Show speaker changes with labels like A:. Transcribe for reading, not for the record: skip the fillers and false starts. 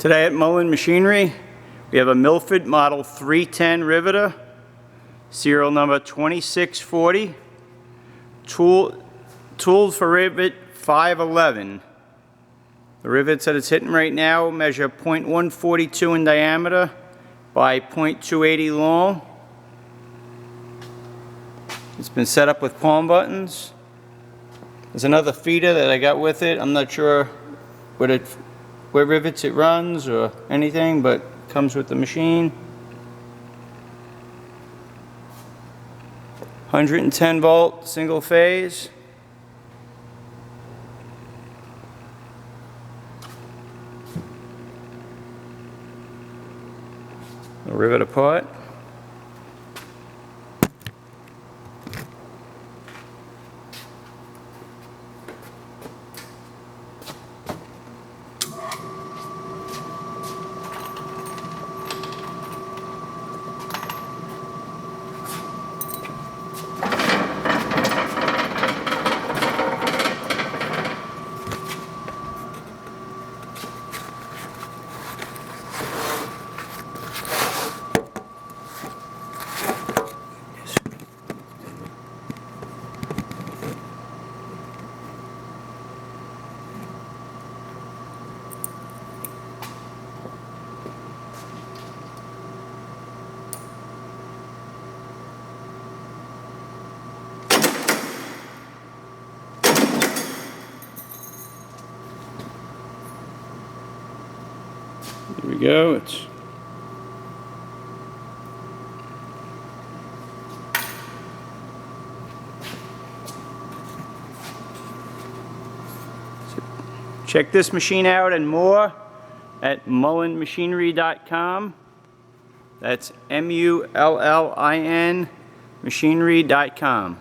A: Today at Mullin Machinery, we have a Milford Model 310 Riveter, serial number 2640, tooled for rivet 511. The rivets that it's hitting right now measure 0.142 in diameter by 0.280 long. It's been set up with palm buttons. There's another feeder that I got with it. I'm not sure what rivets it runs or anything, but it comes with the machine. 110 volt single phase. A rivet apart. Here we go. Check this machine out and more at mullinmachinery.com. That's MULLIN machinery.com.